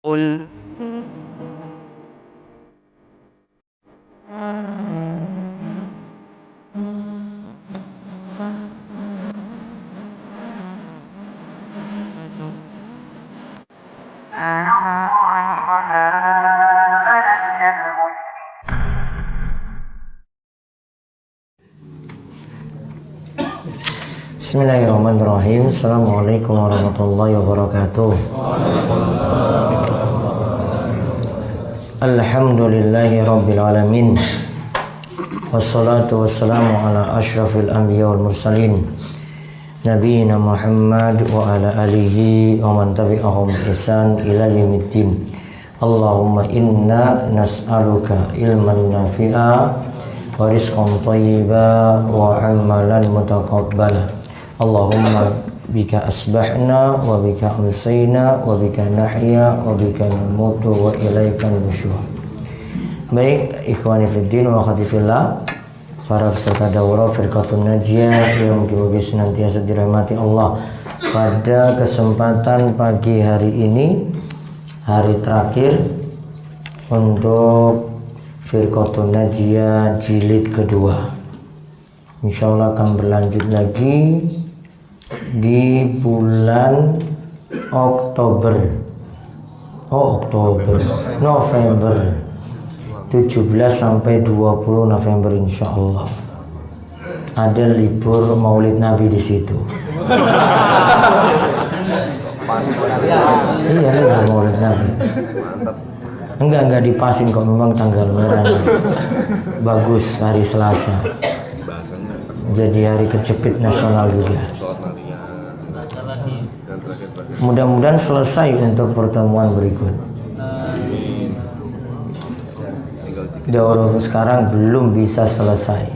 قل Bismillahirrahmanirrahim. Assalamualaikum warahmatullahi wabarakatuh. Alhamdulillahi rabbil alamin. Wassalatu wassalamu ala ashrafil anbiya wal mursalin Nabiina Muhammad wa ala alihi wa man tabi'ahum ihsan ila yaumiddin. Allahumma inna nas'aluka ilman nafi'a wa rizqan thayyiba wa amalan mutaqabbala. Allahumma bika asbahna wa bika amsayna wa bika nahya wa bika namutu wa ilaika nusyur. Baik, ikhwani fiddin wa akhwati fillah, para peserta daurah Firqatun Najiyah yang mungkin senantiasa dirahmati Allah. Pada kesempatan pagi hari ini, hari terakhir untuk Firqatun Najiyah jilid kedua, insyaallah akan berlanjut lagi di bulan November 17 sampai 20 November insyaallah. Ada libur Maulid Nabi di situ. Iya, libur Maulid Nabi. Enggak dipasin kok, memang tanggal merahnya bagus, hari Selasa. Jadi hari kejepit nasional juga. Mudah-mudahan selesai untuk pertemuan berikut. Daurah sekarang belum bisa selesai.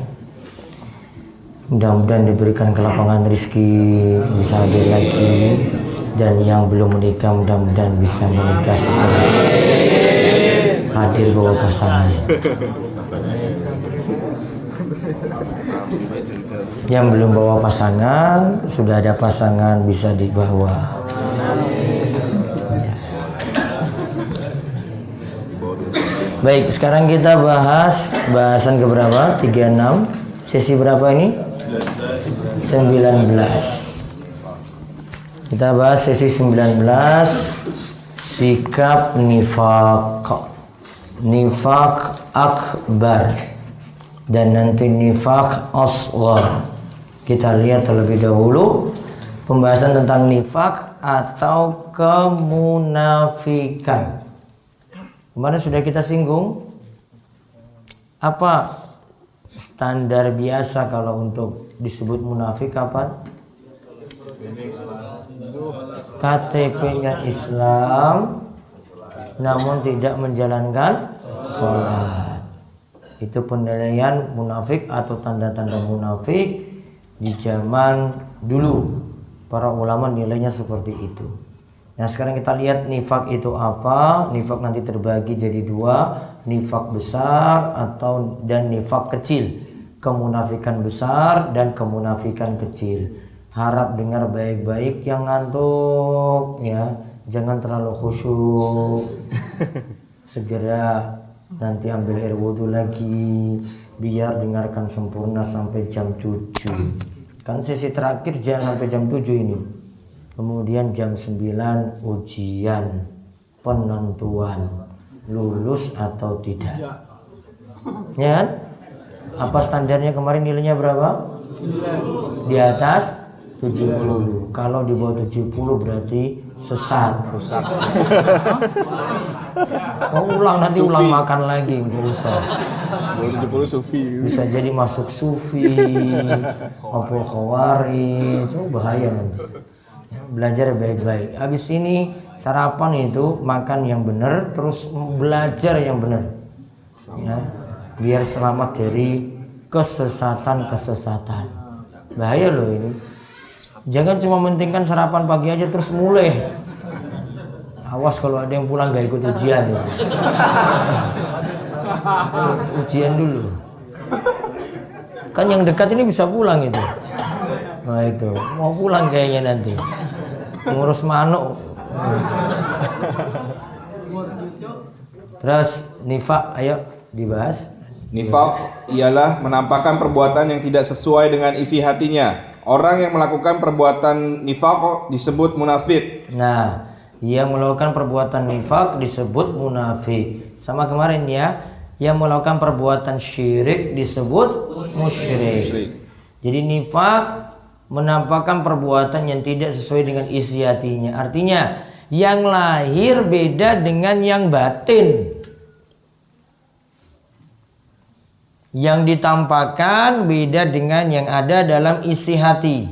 Mudah-mudahan diberikan kelapangan rezeki, bisa hadir lagi. Dan yang belum menikah mudah-mudahan bisa menikah segera, hadir bawa pasangan. Yang belum bawa pasangan, sudah ada pasangan bisa dibawa. Baik, sekarang kita bahas bahasan keberapa? 36. Sesi berapa ini? 19. Kita bahas sesi 19, sikap nifaq. Nifaq akbar dan nanti nifaq asghar. Kita lihat terlebih dahulu pembahasan tentang nifaq atau kemunafikan. Kemarin sudah kita singgung apa standar biasa kalau untuk disebut munafik kapan? KTP-nya Islam namun tidak menjalankan sholat. Itu penilaian munafik atau tanda-tanda munafik di zaman dulu. Para ulama nilainya seperti itu. Nah, sekarang kita lihat nifak itu apa. Nifak nanti terbagi jadi dua, nifak besar dan nifak kecil. Kemunafikan besar dan kemunafikan kecil. Harap dengar baik-baik yang ngantuk ya. Jangan terlalu khusyuk. Segera nanti ambil air wudhu lagi biar dengarkan sempurna sampai jam 7. Kan sesi terakhir jangan sampai jam 7 ini. Kemudian jam 9 ujian penentuan lulus atau tidak. Ya kan? Apa standarnya kemarin, nilainya berapa? Di atas 70. Kalau di bawah 70 berarti sesat. Ulang makan lagi, enggak usah. 70 sufi. Bisa jadi masuk sufi, apa khawarij, bahaya nanti. Belajar baik-baik. Habis ini sarapan itu makan yang benar, terus belajar yang benar. Ya, biar selamat dari kesesatan. Bahaya loh ini. Jangan cuma mentingkan sarapan pagi aja terus mulai. Awas kalau ada yang pulang gak ikut ujian ya. Ujian dulu. Kan yang dekat ini bisa pulang itu. Nah itu, mau pulang kayaknya nanti. Ngurus manuk. Terus nifak, ayo dibahas. Nifaq ialah menampakkan perbuatan yang tidak sesuai dengan isi hatinya. Orang yang melakukan perbuatan nifaq disebut munafik. Nah, yang melakukan perbuatan nifak disebut munafik. Sama kemarin ya, yang melakukan perbuatan syirik disebut musyrik. Jadi nifak menampakkan perbuatan yang tidak sesuai dengan isi hatinya. Artinya yang lahir beda dengan yang batin. Yang ditampakkan beda dengan yang ada dalam isi hati.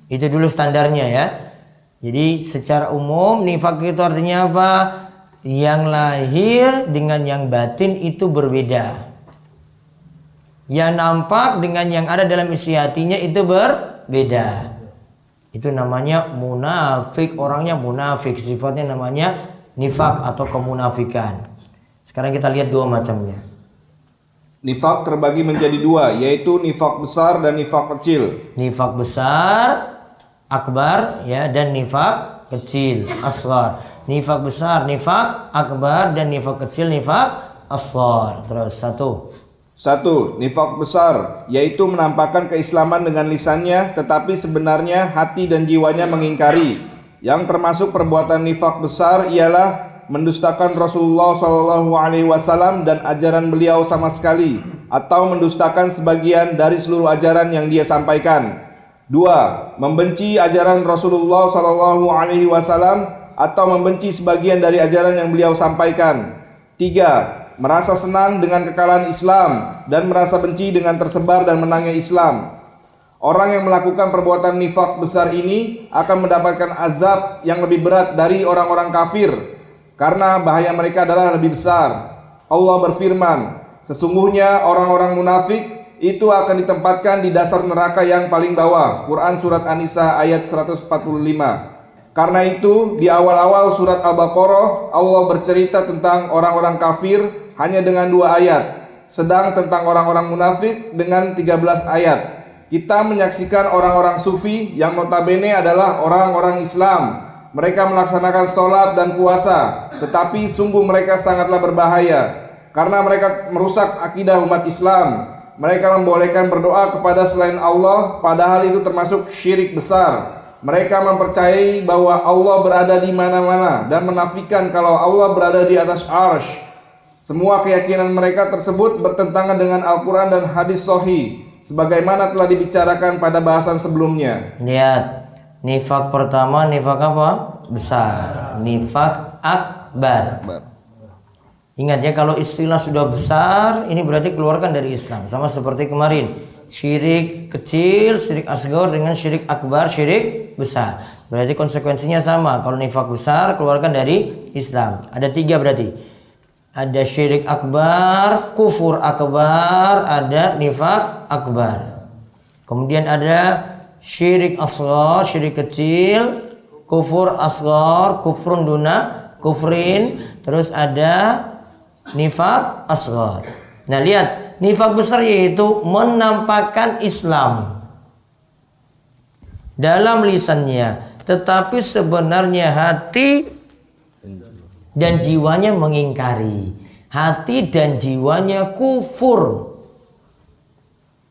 Itu dulu standarnya ya. Jadi secara umum nifak itu artinya apa? Yang lahir dengan yang batin itu berbeda. Yang nampak dengan yang ada dalam isi hatinya itu berbeda. Itu namanya munafik, orangnya munafik, sifatnya namanya nifak atau kemunafikan. Sekarang kita lihat dua macamnya. Nifaq terbagi menjadi dua, yaitu nifaq besar dan nifaq kecil. Nifak besar, akbar ya, dan nifak kecil, asghar. Nifak besar, nifak akbar, dan nifak kecil, nifak asghar. Terus Satu, nifaq besar, yaitu menampakkan keislaman dengan lisannya, tetapi sebenarnya hati dan jiwanya mengingkari. Yang termasuk perbuatan nifaq besar ialah mendustakan Rasulullah SAW dan ajaran beliau sama sekali, atau mendustakan sebagian dari seluruh ajaran yang dia sampaikan. Dua, membenci ajaran Rasulullah SAW atau membenci sebagian dari ajaran yang beliau sampaikan. Tiga, merasa senang dengan kekalahan Islam dan merasa benci dengan tersebar dan menangnya Islam. Orang yang melakukan perbuatan nifaq besar ini akan mendapatkan azab yang lebih berat dari orang-orang kafir, karena bahaya mereka adalah lebih besar. Allah berfirman, sesungguhnya orang-orang munafik itu akan ditempatkan di dasar neraka yang paling bawah. Quran Surat An-Nisa ayat 145. Karena itu di awal-awal surat Al-Baqarah Allah bercerita tentang orang-orang kafir hanya dengan 2 ayat, sedang tentang orang-orang munafik dengan 13 ayat. Kita menyaksikan orang-orang sufi yang notabene adalah orang-orang Islam. Mereka melaksanakan sholat dan puasa, tetapi sungguh mereka sangatlah berbahaya karena mereka merusak akidah umat Islam. Mereka membolehkan berdoa kepada selain Allah, padahal itu termasuk syirik besar. Mereka mempercayai bahwa Allah berada di mana-mana dan menafikan kalau Allah berada di atas arsy. Semua keyakinan mereka tersebut bertentangan dengan Al-Quran dan hadis sahih, sebagaimana telah dibicarakan pada bahasan sebelumnya. lihat. Nifak pertama, nifak apa? Besar. Nifak akbar. Ingat ya, kalau istilah sudah besar, ini berarti keluarkan dari Islam. Sama seperti kemarin, syirik kecil, syirik asghar dengan syirik akbar, syirik besar. Berarti konsekuensinya sama. Kalau nifak besar, keluarkan dari Islam. Ada 3 berarti. Ada syirik akbar, kufur akbar, ada nifak akbar. Kemudian ada syirik asghar, syirik kecil, kufur asghar, kufrun duna kufrin, terus ada nifak asghar. Nah, lihat, nifak besar yaitu menampakkan Islam dalam lisannya, tetapi sebenarnya hati dan jiwanya mengingkari. Hati dan jiwanya kufur,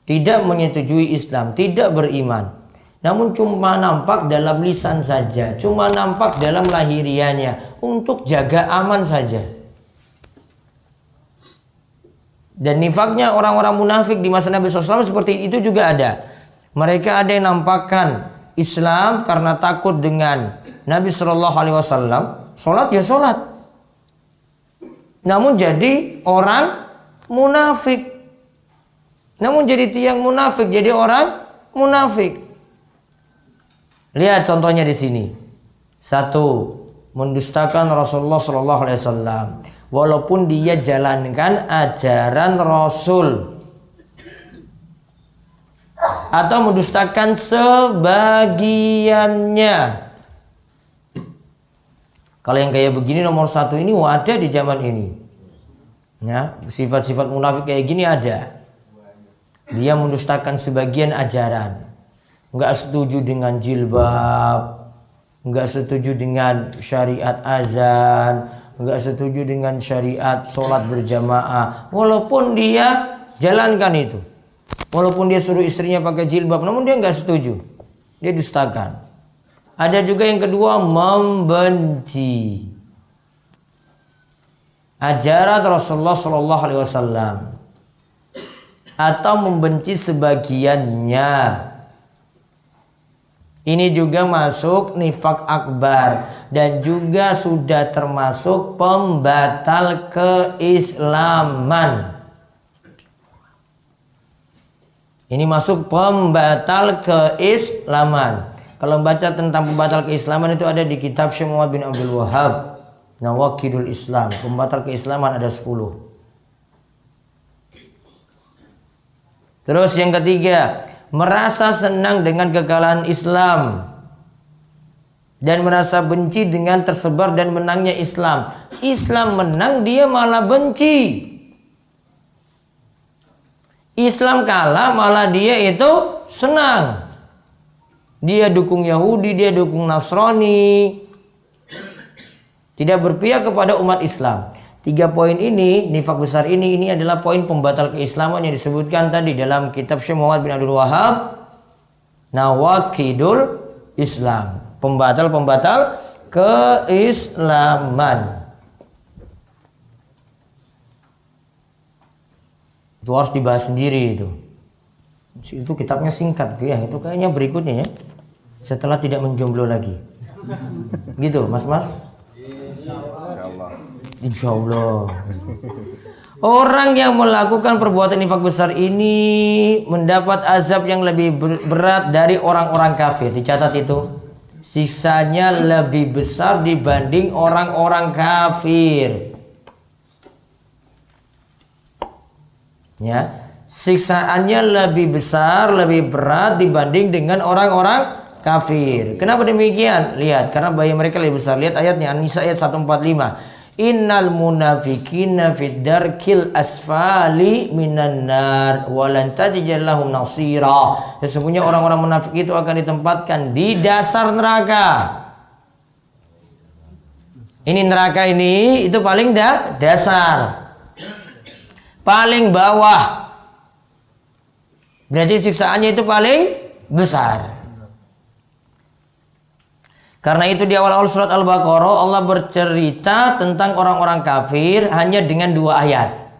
tidak menyetujui Islam, tidak beriman. Namun cuma nampak dalam lisan saja, cuma nampak dalam lahiriahnya untuk jaga aman saja. Dan nifaknya orang-orang munafik di masa Nabi SAW seperti itu juga ada. Mereka ada yang nampakkan Islam karena takut dengan Nabi SAW. Sholat ya sholat, namun jadi orang munafik. Namun jadi tiang munafik, jadi orang munafik. Lihat contohnya di sini. 1, mendustakan Rasulullah SAW, walaupun dia jalankan ajaran Rasul, atau mendustakan sebagiannya. Kalau yang kayak begini nomor 1 ini ada di zaman ini. Ya, sifat-sifat munafik kayak gini ada. Dia mendustakan sebagian ajaran, nggak setuju dengan jilbab, nggak setuju dengan syariat azan, nggak setuju dengan syariat sholat berjamaah, walaupun dia jalankan itu, walaupun dia suruh istrinya pakai jilbab, namun dia nggak setuju, dia dustakan. Ada juga yang kedua, membenci ajaran Rasulullah Shallallahu Alaihi Wasallam atau membenci sebagiannya. Ini juga masuk nifak akbar dan juga sudah termasuk pembatal keislaman. Ini masuk pembatal keislaman. Kalau baca tentang pembatal keislaman itu ada di kitab Syekh Muhammad bin Abdul Wahhab, Nawaqidul Islam. Pembatal keislaman ada 10. Terus yang ketiga, merasa senang dengan kekalahan Islam dan merasa benci dengan tersebar dan menangnya Islam. Islam menang, dia malah benci. Islam kalah, malah dia itu senang. Dia dukung Yahudi, dia dukung Nasrani, tidak berpihak kepada umat Islam. 3 poin ini, nifak besar ini adalah poin pembatal keislaman yang disebutkan tadi dalam kitab Syekh Muhammad bin Abdul Wahhab, Nawaqidul Islam. Pembatal keislaman. Itu harus dibahas sendiri itu. Itu kitabnya singkat gitu ya. Itu kayaknya berikutnya ya. Setelah tidak menjomblo lagi. Gitu, Mas-mas? Insya Allah. Orang yang melakukan perbuatan nifak besar ini mendapat azab yang lebih berat dari orang-orang kafir. Dicatat itu. Siksanya lebih besar dibanding orang-orang kafir. Ya, siksaannya lebih besar, lebih berat dibanding dengan orang-orang kafir. Kenapa demikian? Lihat, karena bagi mereka lebih besar. Lihat ayatnya, An-Nisa ayat 145. Innal munafiqina fid darkil asfali minan nar walan tajid lahum nasira. Sesungguhnya orang-orang munafik itu akan ditempatkan di dasar neraka. Ini neraka ini itu paling dasar, paling bawah. Berarti siksaannya itu paling besar. Karena itu di awal-awal surat Al-Baqarah Allah bercerita tentang orang-orang kafir hanya dengan 2 ayat.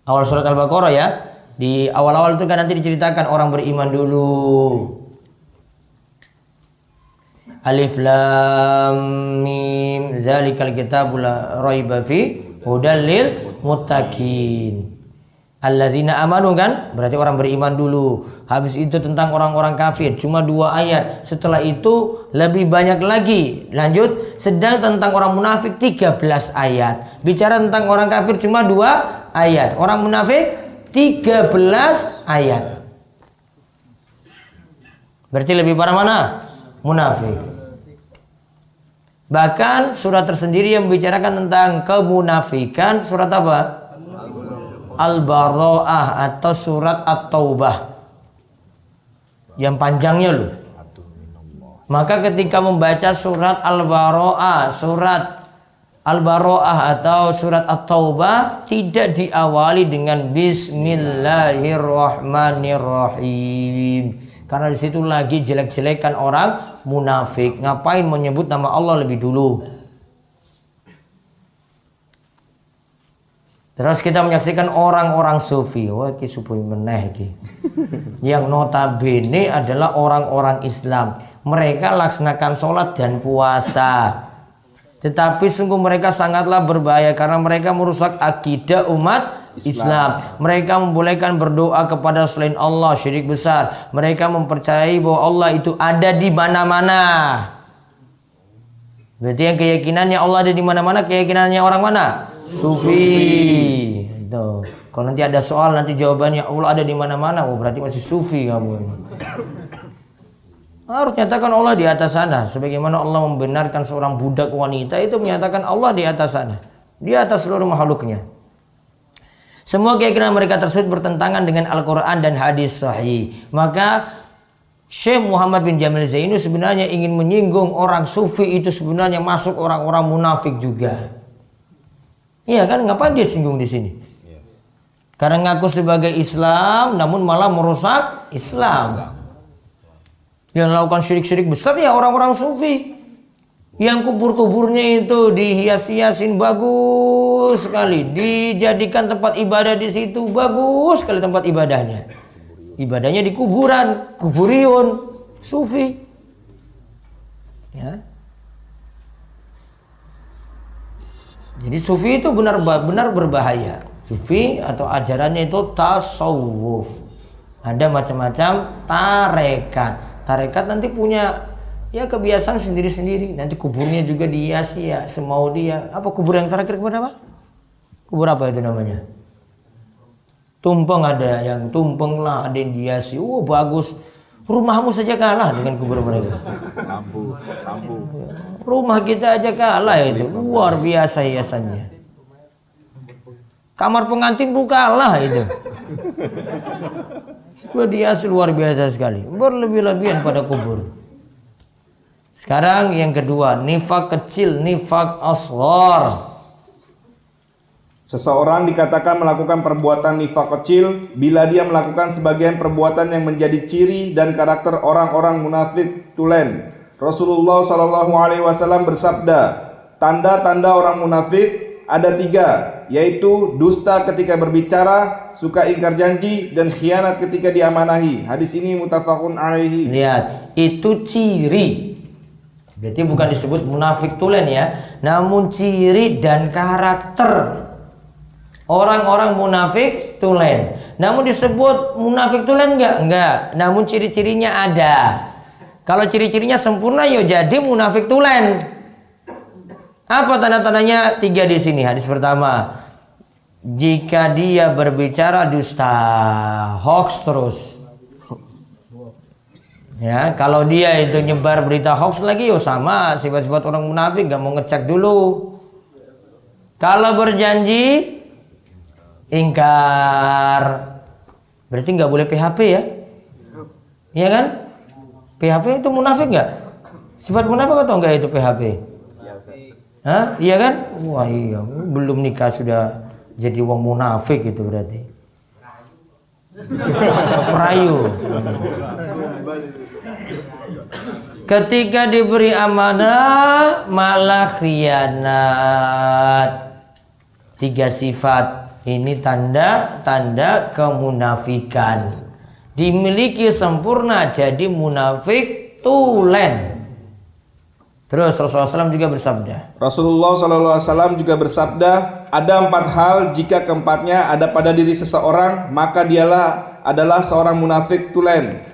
Awal surat Al-Baqarah ya. Di awal-awal itu kan nanti diceritakan orang beriman dulu. Alif Lam Mim Dzalikal kitabul la raiba fi hudal lil muttaqin. Alladzina amanu kan, berarti orang beriman dulu. Habis itu tentang orang-orang kafir cuma 2 ayat. Setelah itu lebih banyak lagi. Lanjut, sedang tentang orang munafik 13 ayat. Bicara tentang orang kafir cuma 2 ayat. Orang munafik 13 ayat. Berarti lebih parah mana? Munafik. Bahkan surat tersendiri yang membicarakan tentang kemunafikan, surat apa? Al-Bara'ah atau surat At-Taubah. Yang panjangnya loh. Maka ketika membaca surat Al-Bara'ah, surat Al-Bara'ah atau surat At-Taubah tidak diawali dengan Bismillahirrahmanirrahim. Karena di situ lagi jelek-jelekan orang munafik. Ngapain menyebut nama Allah lebih dulu? Terus kita menyaksikan orang-orang sufi. Wah, ki sufi meneh ki. Yang notabene adalah orang-orang Islam. Mereka laksanakan sholat dan puasa. Tetapi sungguh mereka sangatlah berbahaya karena mereka merusak akidah umat Islam. Mereka membolehkan berdoa kepada selain Allah, syirik besar. Mereka mempercayai bahwa Allah itu ada di mana-mana. Berarti yang keyakinannya Allah ada di mana-mana, keyakinannya orang mana? Sufi. Itu. Kalau nanti ada soal, nanti jawabannya Allah ada di mana-mana, oh berarti masih sufi kamu. Harus nyatakan Allah di atas sana. Sebagaimana Allah membenarkan seorang budak wanita itu menyatakan Allah di atas sana, di atas seluruh makhluknya. Semua keyakinan mereka tersebut bertentangan dengan Al-Quran dan hadis sahih. Maka Syekh Muhammad bin Jamil Zainu sebenarnya ingin menyinggung orang sufi itu sebenarnya masuk orang-orang munafik juga. Iya kan? Ngapain dia singgung di sini? Karena ngaku sebagai Islam namun malah merusak Islam. Yang melakukan syirik-syirik besar ya orang-orang sufi. Yang kubur-kuburnya itu dihias-hiasin bagus sekali, dijadikan tempat ibadah di situ bagus sekali tempat ibadahnya. Ibadahnya di kuburan, kuburion, sufi. Ya. Jadi sufi itu benar-benar berbahaya. Sufi atau ajarannya itu tasawuf. Ada macam-macam tarekat. Tarekat nanti punya ya kebiasaan sendiri-sendiri. Nanti kuburnya juga dihiasi ya semau dia. Apa kubur yang terakhir kubur apa? Kubur apa itu namanya? Tumpeng, ada yang tumpeng lah, ada yang dihiasi. Oh bagus. Rumahmu saja kalah dengan kubur mereka. Lampu. Rumah kita aja kalah itu. Luar biasa hiasannya. Kamar pengantin pun kalah itu. Dihias luar biasa sekali. Berlebih-lebihan pada kubur. Sekarang yang kedua, nifak kecil, nifak asghar. Seseorang dikatakan melakukan perbuatan nifak kecil bila dia melakukan sebagian perbuatan yang menjadi ciri dan karakter orang-orang munafik tulen. Rasulullah SAW bersabda, tanda-tanda orang munafik ada 3, yaitu dusta ketika berbicara, suka ingkar janji, dan khianat ketika diamanahi. Hadis ini muttafaqun alaihi. Lihat, itu ciri. Berarti bukan disebut munafik tulen ya, namun ciri dan karakter orang-orang munafik tulen. Namun disebut munafik tulen enggak, namun ciri-cirinya ada. Kalau ciri-cirinya sempurna ya jadi munafik tulen. Apa tanda-tandanya? 3 di sini. Hadis pertama, jika dia berbicara dusta, hoax terus. Ya, kalau dia itu nyebar berita hoax lagi, yo sama sifat-sifat orang munafik, gak mau ngecek dulu. Kalau berjanji ingkar, berarti nggak boleh PHP ya? Iya kan? PHP itu munafik nggak? Sifat munafik atau enggak itu PHP? Hah? Iya kan? Wah iya, belum nikah sudah jadi wong munafik itu berarti. Perayu. Ketika diberi amanah malah khianat. 3 sifat ini tanda-tanda kemunafikan. Dimiliki sempurna jadi munafik tulen. Terus Rasulullah SAW juga bersabda. Rasulullah SAW juga bersabda, ada 4 hal jika keempatnya ada pada diri seseorang, maka dialah adalah seorang munafik tulen.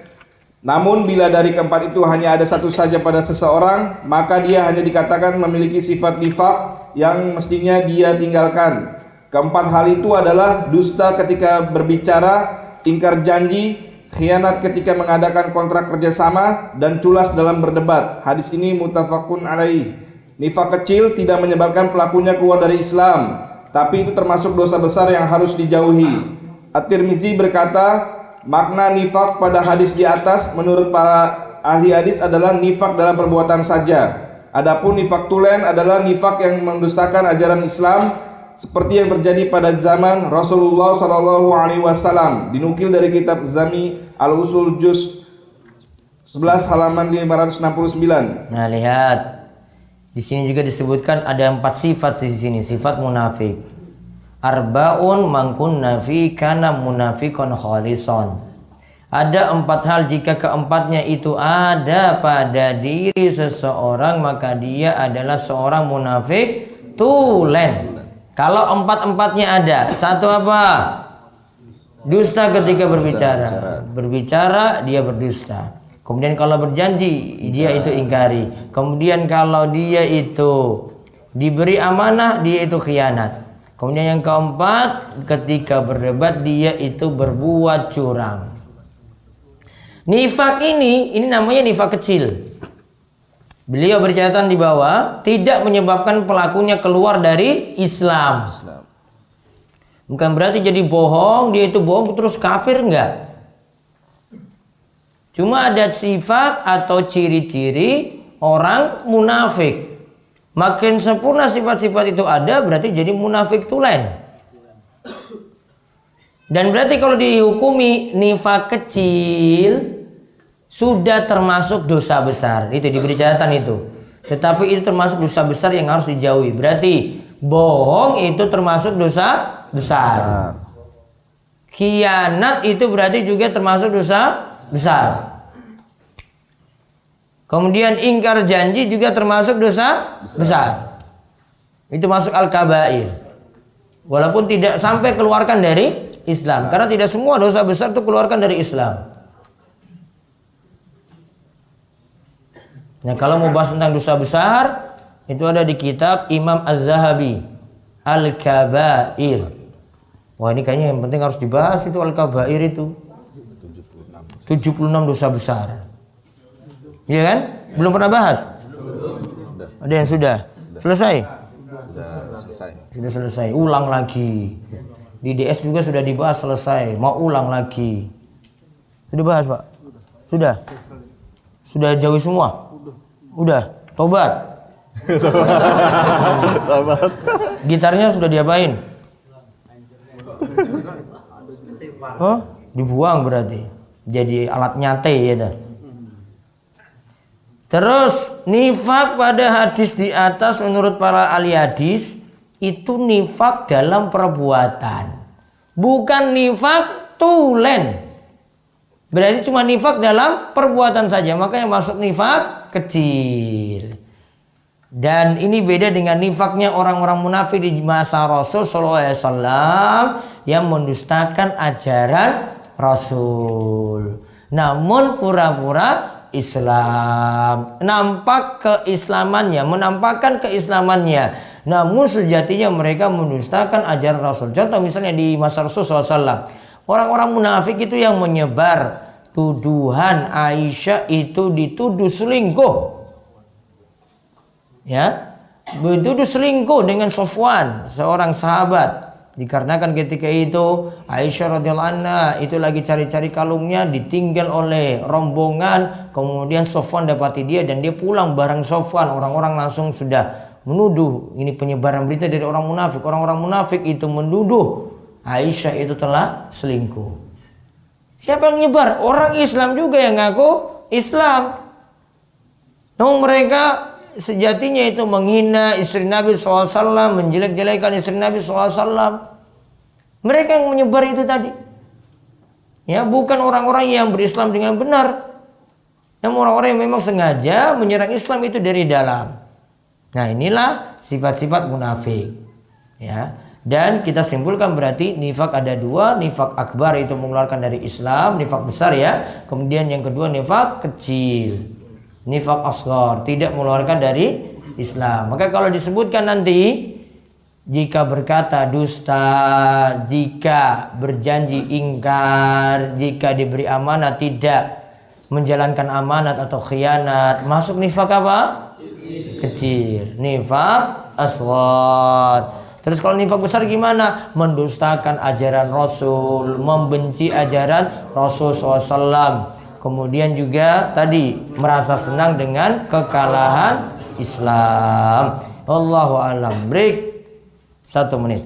Namun bila dari keempat itu hanya ada satu saja pada seseorang, maka dia hanya dikatakan memiliki sifat nifak yang mestinya dia tinggalkan. Keempat hal itu adalah dusta ketika berbicara, ingkar janji, khianat ketika mengadakan kontrak kerjasama, dan culas dalam berdebat. Hadis ini muttafaqun alaih. Nifak kecil tidak menyebabkan pelakunya keluar dari Islam, tapi itu termasuk dosa besar yang harus dijauhi. At-Tirmizi berkata, makna nifak pada hadis di atas menurut para ahli hadis adalah nifak dalam perbuatan saja. Adapun nifak tulen adalah nifak yang mendustakan ajaran Islam, seperti yang terjadi pada zaman Rasulullah SAW. Dinukil dari kitab Zami Al-Usul Juz 11 halaman 569. Nah lihat, di sini juga disebutkan ada 4 sifat di sini, sifat munafik. Arbaun mangkunna fi kana munafiqun khalison. Ada 4 hal jika keempatnya itu ada pada diri seseorang, maka dia adalah seorang munafik tulen. Kalau 4-empatnya ada, satu apa? Dusta ketika berbicara. Berbicara dia berdusta. Kemudian kalau berjanji dia itu ingkari. Kemudian kalau dia itu diberi amanah dia itu khianat. Kemudian yang keempat, ketika berdebat dia itu berbuat curang. Nifak ini namanya nifak kecil. Beliau bercatatan di bawah, tidak menyebabkan pelakunya keluar dari Islam. Bukan berarti jadi bohong, dia itu bohong terus kafir, enggak. Cuma ada sifat atau ciri-ciri orang munafik. Makin sempurna sifat-sifat itu ada, berarti jadi munafik tulen. Dan berarti kalau dihukumi nifak kecil sudah termasuk dosa besar. Itu diberi catatan itu. Tetapi itu termasuk dosa besar yang harus dijauhi. Berarti bohong itu termasuk dosa besar. Khianat itu berarti juga termasuk dosa besar. Kemudian ingkar janji juga termasuk dosa besar. Itu masuk al-kabair. Walaupun tidak sampai keluarkan dari Islam, karena tidak semua dosa besar itu keluarkan dari Islam. Nah, kalau mau bahas tentang dosa besar, itu ada di kitab Imam Az-Zahabi, Al-Kabair. Wah, ini kayaknya yang penting harus dibahas itu Al-Kabair itu. 76 dosa besar. Iya kan? Belum pernah bahas? Ada yang sudah? Selesai? Sudah selesai. Ulang lagi. Di DS juga sudah dibahas, selesai. Mau ulang lagi. Sudah bahas, Pak? Sudah? Sudah jauhi semua? Udah? Tobat? Gitarnya sudah diapain? Oh, dibuang berarti. Jadi alat nyate ya dah. Terus nifak pada hadis di atas menurut para ahli hadis itu nifak dalam perbuatan, bukan nifak tulen. Berarti cuma nifak dalam perbuatan saja, makanya masuk nifak kecil. Dan ini beda dengan nifaknya orang-orang munafik di masa Rasul SAW yang mendustakan ajaran Rasul. Namun pura-pura Islam, nampak keislamannya, menampakkan keislamannya, namun sejatinya mereka mendustakan ajaran Rasul. Contoh misalnya di masa Rasul SAW, orang-orang munafik itu yang menyebar tuduhan Aisyah itu dituduh selingkuh, ya, dituduh selingkuh dengan Sofwan, seorang sahabat. Dikarenakan ketika itu Aisyah radhiyallahu anha itu lagi cari-cari kalungnya, ditinggal oleh rombongan, kemudian Sofwan dapati dia dan dia pulang bareng Sofwan. Orang-orang langsung sudah menuduh ini penyebaran berita dari orang munafik. Orang-orang munafik itu menuduh Aisyah itu telah selingkuh. Siapa yang nyebar? Orang Islam juga yang ngaku Islam. Namun mereka sejatinya itu menghina istri Nabi SAW, menjelek-jelekan istri Nabi SAW. Mereka yang menyebar itu tadi, ya, bukan orang-orang yang berislam dengan benar, namun orang-orang yang memang sengaja menyerang Islam itu dari dalam. Nah, inilah sifat-sifat munafik, ya. Dan kita simpulkan berarti nifak ada dua, nifak akbar itu mengeluarkan dari Islam, nifak besar ya. Kemudian yang kedua nifak kecil, nifak asghar, tidak mengeluarkan dari Islam. Maka kalau disebutkan nanti, jika berkata dusta, jika berjanji ingkar, jika diberi amanat tidak menjalankan amanat atau khianat, masuk nifak apa? Kecil. Nifak asghar. Terus kalau nifak besar gimana? Mendustakan ajaran Rasul, membenci ajaran Rasul SAW. Kemudian juga tadi merasa senang dengan kekalahan Islam. Allahu a'lam. Break 1 menit.